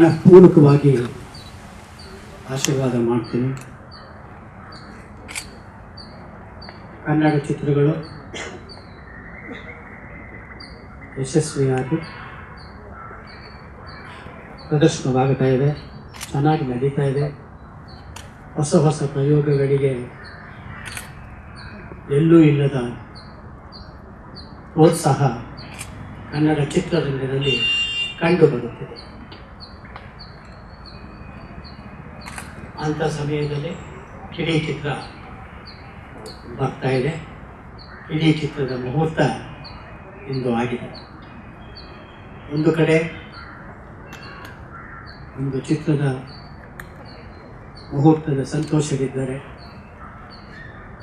ಮನಃಪೂರ್ವಕವಾಗಿ ಆಶೀರ್ವಾದ ಮಾಡ್ತೀನಿ. ಕನ್ನಡ ಚಿತ್ರಗಳು ಯಶಸ್ವಿಯಾಗಿ ಪ್ರದರ್ಶನವಾಗ್ತಾ ಇದೆ, ಚೆನ್ನಾಗಿ ನಡೀತಾ ಇದೆ. ಹೊಸ ಹೊಸ ಪ್ರಯೋಗಗಳಿಗೆ ಎಲ್ಲೂ ಇಲ್ಲದ ಪ್ರೋತ್ಸಾಹ ಕನ್ನಡ ಚಿತ್ರರಂಗದಲ್ಲಿ ಕಂಡುಬರುತ್ತಿದೆ. ಅಂಥ ಸಮಯದಲ್ಲಿ ಕಿಡಿ ಚಿತ್ರ ಬರ್ತಾ ಇದೆ. ಕಿಡಿ ಚಿತ್ರದ ಮುಹೂರ್ತ ಇಂದು ಆಗಿದೆ. ಒಂದು ಕಡೆ ಒಂದು ಚಿತ್ರದ ಮುಹೂರ್ತದ ಸಂತೋಷವಿದ್ದರೆ,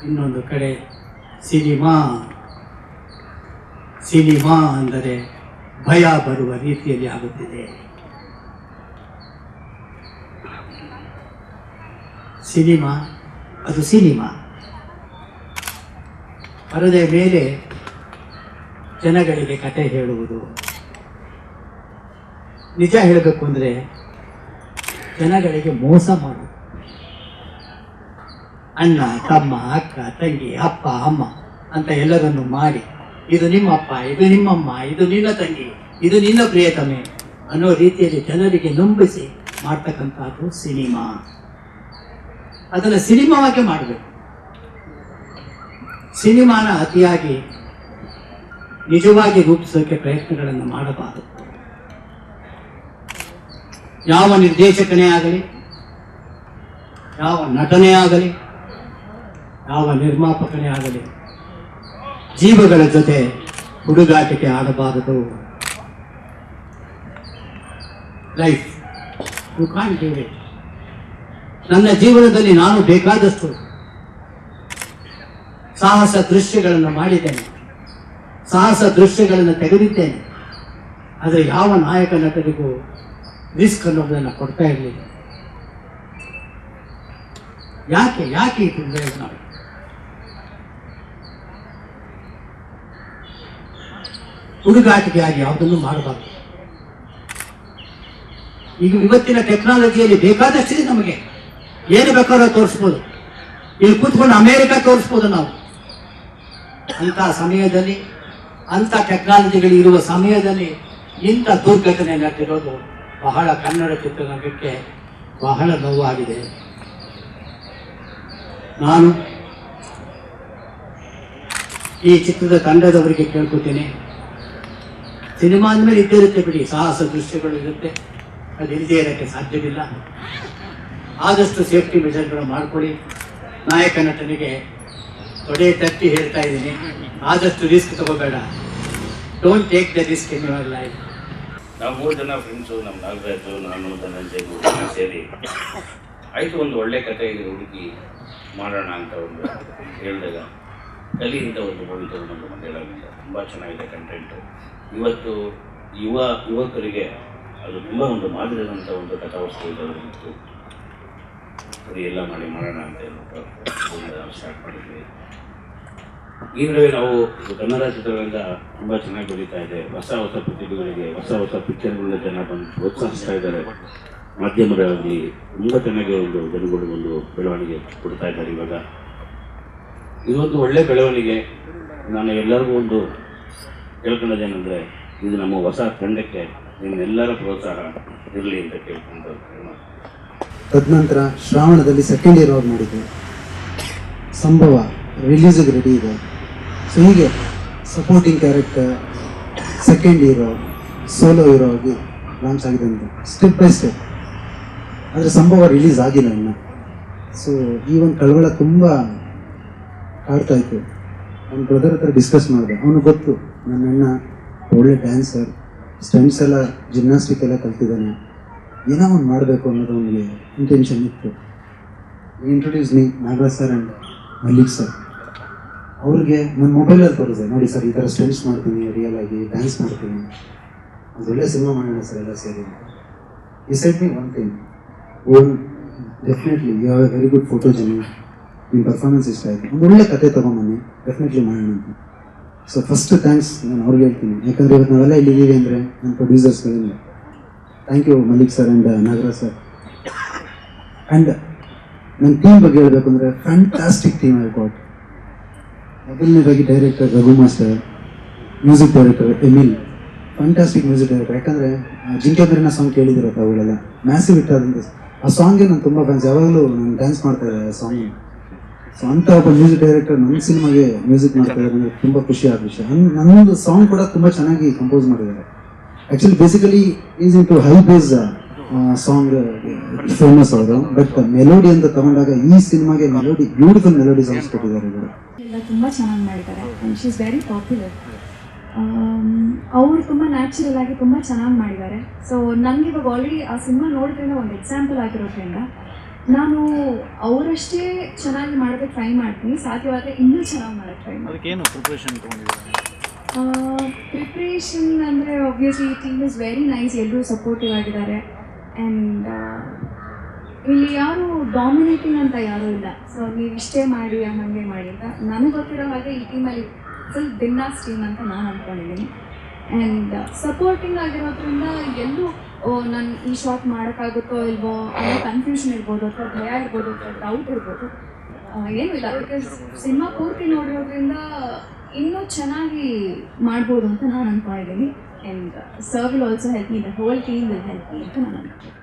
ಇನ್ನೊಂದು ಕಡೆ ಸಿನಿಮಾ ಅಂದರೆ ಭಯ ಬರುವ ರೀತಿಯಲ್ಲಿ ಆಗುತ್ತಿದೆ. ಸಿನಿಮಾ ಅದು ಸಿನಿಮಾ ಪರದೆ ಮೇಲೆ ಜನಗಳಿಗೆ ಕತೆ ಹೇಳುವುದು. ನಿಜ ಹೇಳಬೇಕು ಅಂದರೆ ಜನಗಳಿಗೆ ಮೋಸ ಮಾಡುವುದು. ಅಣ್ಣ, ತಮ್ಮ, ಅಕ್ಕ, ತಂಗಿ, ಅಪ್ಪ, ಅಮ್ಮ ಅಂತ ಎಲ್ಲರನ್ನು ಮಾಡಿ, ಇದು ನಿಮ್ಮಪ್ಪ, ಇದು ನಿಮ್ಮಮ್ಮ, ಇದು ನಿನ್ನ ತಂಗಿ, ಇದು ನಿನ್ನ ಪ್ರಿಯತಮೆ ಅನ್ನೋ ರೀತಿಯಲ್ಲಿ ಜನರಿಗೆ ನಂಬಿಸಿ ಮಾಡ್ತಕ್ಕಂಥದ್ದು ಸಿನಿಮಾ. ಅದನ್ನು ಸಿನಿಮಾವಾಗಿ ಮಾಡಬೇಕು. ಸಿನಿಮಾನ ಅತಿಯಾಗಿ ನಿಜವಾಗಿ ರೂಪಿಸೋಕೆ ಪ್ರಯತ್ನಗಳನ್ನು ಮಾಡಬಾರದು. ಯಾವ ನಿರ್ದೇಶಕನೇ ಆಗಲಿ, ಯಾವ ನಟನೇ ಆಗಲಿ, ಯಾವ ನಿರ್ಮಾಪಕನೇ ಆಗಲಿ, ಜೀವಗಳ ಜೊತೆ ಹುಡುಗಾಟಿಕೆ ಆಡಬಾರದು. Life you can't give it. ನನ್ನ ಜೀವನದಲ್ಲಿ ನಾನು ಬೇಕಾದಷ್ಟು ಸಾಹಸ ದೃಶ್ಯಗಳನ್ನು ಮಾಡಿದ್ದೇನೆ, ಸಾಹಸ ದೃಶ್ಯಗಳನ್ನು ತೆಗೆದಿದ್ದೇನೆ. ಆದರೆ ಯಾವ ನಾಯಕ ನಟರಿಗೂ ರಿಸ್ಕ್ ಅನ್ನೋದನ್ನು ಕೊಡ್ತಾ ಇರಲಿಲ್ಲ. ಯಾಕೆ ಈ ತೊಂದರೆ? ನಾವು ಹುಡುಗಾಟಿಕೆಯಾಗಿ ಯಾವುದನ್ನು ಮಾಡಬಾರ್ದು. ಈಗ ಇವತ್ತಿನ ಟೆಕ್ನಾಲಜಿಯಲ್ಲಿ ಬೇಕಾದಷ್ಟಿದೆ. ನಮಗೆ ಏನು ಬೇಕಾದ್ರೂ ತೋರಿಸ್ಬೋದು. ಇಲ್ಲಿ ಕೂತ್ಕೊಂಡು ಅಮೇರಿಕ ತೋರಿಸ್ಬೋದು ನಾವು. ಅಂಥ ಸಮಯದಲ್ಲಿ, ಅಂಥ ಟೆಕ್ನಾಲಜಿಗಳು ಇರುವ ಸಮಯದಲ್ಲಿ ಇಂಥ ದುರ್ಘಟನೆ ನಡೆದಿರೋದು ಬಹಳ ಕನ್ನಡ ಚಿತ್ರರಂಗಕ್ಕೆ ಬಹಳ ನೋವಾಗಿದೆ. ನಾನು ಈ ಚಿತ್ರದ ತಂಡದವರಿಗೆ ಕೇಳ್ಕೊತೀನಿ, ಸಿನಿಮಾ ಅಂದಮೇಲೆ ಇದ್ದೇ ಇರುತ್ತೆ ಬಿಡಿ, ಸಾಹಸ ದೃಶ್ಯಗಳು ಇರುತ್ತೆ, ಅದು ಇಲ್ಲದೇ ಇರೋಕ್ಕೆ ಸಾಧ್ಯವಿಲ್ಲ. ಆದಷ್ಟು ಸೇಫ್ಟಿ ಮೆಜರ್ಗಳು ಮಾಡ್ಕೊಳ್ಳಿ. ನಾಯಕ ನಟನಿಗೆ ತೊಡೆ ತಟ್ಟಿ ಹೇಳ್ತಾ ಇದ್ದೀನಿ, ಆದಷ್ಟು ರಿಸ್ಕ್ ತಗೋಬೇಡ. Don't take the risk in your life. ನಾವು 3 ಜನ ಫ್ರೆಂಡ್ಸು, ನಮ್ಮ ನಾಗರಾಜು, ನಾನು, ಧನಂಜಯ್ ಸೇರಿ ಆಯಿತು ಒಂದು ಒಳ್ಳೆ ಕಥೆ ಇದೆ ಹುಡುಕಿ ಮಾಡೋಣ ಅಂತ ಒಂದು ಹೇಳಿದಾಗ ಕಲಿ ಅಂತ ಒಂದು ಮೂವಿ ತಗೊಂಡು ಒಂದು ಹೇಳೋದ್ರಿಂದ ತುಂಬ ಚೆನ್ನಾಗಿದೆ ಕಂಟೆಂಟು. ಇವತ್ತು ಯುವಕರಿಗೆ ಅದು ತುಂಬ ಒಂದು ಮಾದರಿಯಾದಂಥ ಒಂದು ಕಥಾವಸ್ತು ಇತ್ತು. ಅದು ಎಲ್ಲ ಮಾಡೋಣ ಅಂತ ಹೇಳ್ಬಿಟ್ಟು ಸ್ಟಾರ್ಟ್ ಮಾಡಿದ್ವಿ. ಈ ನಡುವೆ ನಾವು ಕನ್ನಡ ಚಿತ್ರರಂಗ ತುಂಬ ಚೆನ್ನಾಗಿ ಬೆಳೀತಾ ಇದೆ. ಹೊಸ ಪ್ರತಿಭೆಗಳಿಗೆ ಹೊಸ ಪಿಕ್ಚರ್ಗಳನ್ನ ಜನ ಬಂದು ಪ್ರೋತ್ಸಾಹಿಸ್ತಾ ಇದ್ದಾರೆ. ಮಾಧ್ಯಮದಲ್ಲಿ ತುಂಬ ಚೆನ್ನಾಗಿ ಒಂದು ಜನಗಳು ಒಂದು ಬೆಳವಣಿಗೆ ಕೊಡ್ತಾ ಇದ್ದಾರೆ. ಇವಾಗ ಇದೊಂದು ಒಳ್ಳೆ ಬೆಳವಣಿಗೆ. ನಾನು ಎಲ್ಲರಿಗೂ ಒಂದು ಕೇಳ್ಕೊಳ್ಳೋದೇನೆಂದರೆ, ಇದು ನಮ್ಮ ಹೊಸ ತಂಡಕ್ಕೆ ನಿಮ್ಮೆಲ್ಲರ ಪ್ರೋತ್ಸಾಹ ಇರಲಿ ಅಂತ ಕೇಳ್ಕೊಂಡು, ತದನಂತರ ಶ್ರಾವಣದಲ್ಲಿ ಸೆಕೆಂಡ್ ಇಯರ್ ಅವ್ರು ಮಾಡಿದ್ದೆ. ಸಂಭವ ರಿಲೀಸಿಗೆ ರೆಡಿ ಇದೆ. ಸೊ ಹೀಗೆ supporting character, second hero, solo hero ಆಗಿ ಲಾಂಚ್ ಆಗಿದೆ ಅಂತ ಸ್ಟೆಪ್ ಬೈ ಸ್ಟೆಪ್. ಆದರೆ ಸಂಭವ ರಿಲೀಸ್ ಆಗಿಲ್ಲ ಇನ್ನು. ಸೊ ಈ ಒಂದು ಕಳವಳ ತುಂಬ ಕಾಡ್ತಾ ಇತ್ತು. ನನ್ನ ಬ್ರದರ್ ಹತ್ರ ಡಿಸ್ಕಸ್ ಮಾಡಿದೆ. ಅವನು ಗೊತ್ತು ನನ್ನ ಅಣ್ಣ ಒಳ್ಳೆ ಡ್ಯಾನ್ಸರ್, ಸ್ಟೆಂಟ್ಸ್ ಎಲ್ಲ, ಜಿಮ್ನಾಸ್ಟಿಕ್ ಎಲ್ಲ ಕಲ್ತಿದ್ದಾನೆ, ಏನೋ ಒಂದು ಮಾಡಬೇಕು ಅನ್ನೋದು ಅವನಿಗೆ ಇಂಟೆನ್ಷನ್ ಇತ್ತು. Introduce me Nagaraj sir and Mallik sir. ಅವ್ರಿಗೆ ನನ್ನ ಮೊಬೈಲಲ್ಲಿ ತೋರಿಸಿದೆ, ನೋಡಿ ಸರ್ ಈ ಥರ ಸ್ಟೆಂಟ್ಸ್ ಮಾಡ್ತೀನಿ, ರಿಯಲ್ ಆಗಿ ಡ್ಯಾನ್ಸ್ ಮಾಡ್ತೀನಿ, ಅದು ಒಳ್ಳೆ ಸಿನಿಮಾ ಮಾಡೋಣ ಸರ್ ಎಲ್ಲ ಸೇರಿ. ಈ side me one thing, definitely you have a very good photogenic, ನಿಮ್ಮ ಪರ್ಫಾರ್ಮೆನ್ಸ್ ಇಷ್ಟ ಆಯಿತು, ಒಂದು ಒಳ್ಳೆ ಕತೆ ತೊಗೊಂಬನ್ನಿ, ಡೆಫಿನೆಟ್ಲಿ ಮಾಡೋಣ ಅಂತ. ಸೊ ಫಸ್ಟ್ ಥ್ಯಾಂಕ್ಸ್ ನಾನು ಅವ್ರಿಗೆ ಹೇಳ್ತೀನಿ. ಯಾಕಂದರೆ ಇವತ್ತು ನಾವೆಲ್ಲ ಇಲ್ಲಿದ್ದೀವಿ ಅಂದರೆ ನನ್ನ ಪ್ರೊಡ್ಯೂಸರ್ಸ್ಗಳಿಂದ. Thank you Mallik sir and Nagaraj sir. And ನನ್ನ ಟೀಮ್ ಬಗ್ಗೆ ಹೇಳಬೇಕು ಅಂದರೆ ಫ್ಯಾಂಟಾಸ್ಟಿಕ್ ಟೀಮ್ ಐ ಗಾಟ್. ಮೊದಲನೇದಾಗಿ director Raghu master, music director Emil, fantastic music director. ಯಾಕಂದರೆ ಜಿಂಕೆ ಬೇರಿನ ಸಾಂಗ್ ಕೇಳಿದಿರೋ ಅವುಗಳೆಲ್ಲ ಮ್ಯಾಸಿವ್ ಹಿಟ್ ಆದಂಥ ಆ ಸಾಂಗ್ಗೆ ನಾನು ತುಂಬ ಫ್ಯಾನ್ಸ್, ಯಾವಾಗಲೂ ನಾನು ಡ್ಯಾನ್ಸ್ ಮಾಡ್ತಾ ಇದ್ದೆ ಆ ಸಾಂಗ್. ಸೊ ಅಂಥ ಒಬ್ಬ ಮ್ಯೂಸಿಕ್ ಡೈರೆಕ್ಟರ್ ನನ್ನ ಸಿನಿಮಾಗೆ ಮ್ಯೂಸಿಕ್ ಮಾಡ್ತಾ ಇದ್ದಾರೆ ಅಂದರೆ ತುಂಬ ಖುಷಿ ಆದ ವಿಷಯ. ನನ್ನೊಂದು ಸಾಂಗ್ ಕೂಡ ತುಂಬ ಚೆನ್ನಾಗಿ ಕಂಪೋಸ್ ಮಾಡಿದ್ದಾರೆ. Actually basically is into high bass song famous ಅವರು, ಬಟ್ ಮೆಲೋಡಿ ಅಂತ ತಗೊಂಡಾಗ ಈ ಸಿನಿಮಾಗೆ ಮೆಲೋಡಿ, ಬ್ಯೂಟಿಫುಲ್ ಮೆಲೋಡಿ ಸಾಂಗ್ಸ್ ಕೊಟ್ಟಿದ್ದಾರೆ ಇವರು. ತುಂಬ ಚೆನ್ನಾಗಿ ಮಾಡಿದ್ದಾರೆ and she is very popular. ಅವರು ತುಂಬ ನ್ಯಾಚುರಲ್ ಆಗಿ ತುಂಬ ಚೆನ್ನಾಗಿ ಮಾಡಿದ್ದಾರೆ. ಸೊ ನನಗೆ ಇವಾಗ ಆಲ್ರೆಡಿ ಆ ಸಿನಿಮಾ ನೋಡಿದ್ರೆ ಒಂದು ಎಕ್ಸಾಂಪಲ್ ಆಗಿರೋದ್ರಿಂದ ನಾನು ಅವರಷ್ಟೇ ಚೆನ್ನಾಗಿ ಮಾಡೋದಕ್ಕೆ ಟ್ರೈ ಮಾಡ್ತೀನಿ, ಸಾಧ್ಯವಾದರೆ ಇನ್ನೂ ಚೆನ್ನಾಗಿ ಮಾಡೋಕ್ಕೆ ಟ್ರೈ ಮಾಡ್ತೀನಿ. ಪ್ರಿಪ್ರೇಷನ್ ಅಂದರೆ obviously team is very nice, ಎಲ್ಲರೂ ಸಪೋರ್ಟಿವ್ ಆಗಿದ್ದಾರೆ. ಆ್ಯಂಡ್ ಇಲ್ಲಿ ಯಾರು ಡಾಮಿನೇಟಿಂಗ್ ಅಂತ ಯಾರೂ ಇಲ್ಲ. ಸೊ ನೀವು ಇಷ್ಟೇ ಮಾಡಿ ಹಾಗೆ ಮಾಡಿ ಅಂತ ನನಗೆ ಗೊತ್ತಿರೋ ಹಾಗೆ ಈ ಟೀಮಲ್ಲಿ ಫುಲ್ ಬಿನ್ನಾಸ್ ಟೀಮ್ ಅಂತ ನಾನು ಅಂದ್ಕೊಂಡಿದ್ದೀನಿ. ಆ್ಯಂಡ್ ಸಪೋರ್ಟಿಂಗ್ ಆಗಿರೋದ್ರಿಂದ ಎಲ್ಲೂ ನಾನು ಈ ಶಾಟ್ ಮಾಡೋಕ್ಕಾಗುತ್ತೋ ಇಲ್ವೋ ಅನ್ನೋ ಕನ್ಫ್ಯೂಷನ್ ಇರ್ಬೋದು, ಅಥವಾ ಭಯ ಇರ್ಬೋದು, ಅಥವಾ ಡೌಟ್ ಇರ್ಬೋದು, ಏನೂ ಇಲ್ಲ. ಬಿಕಾಸ್ ಸಿನಿಮಾ ಪೂರ್ತಿ ನೋಡಿರೋದ್ರಿಂದ ಇನ್ನೂ ಚೆನ್ನಾಗಿ ಮಾಡ್ಬೋದು ಅಂತ ನಾನು ಅಂದ್ಕೊಂಡಿದ್ದೀನಿ. And sir will also help me, the whole team will help me ಅಂತ ನಾನು ಅಂದ್ಕೊಂಡಿದ್ದೀನಿ.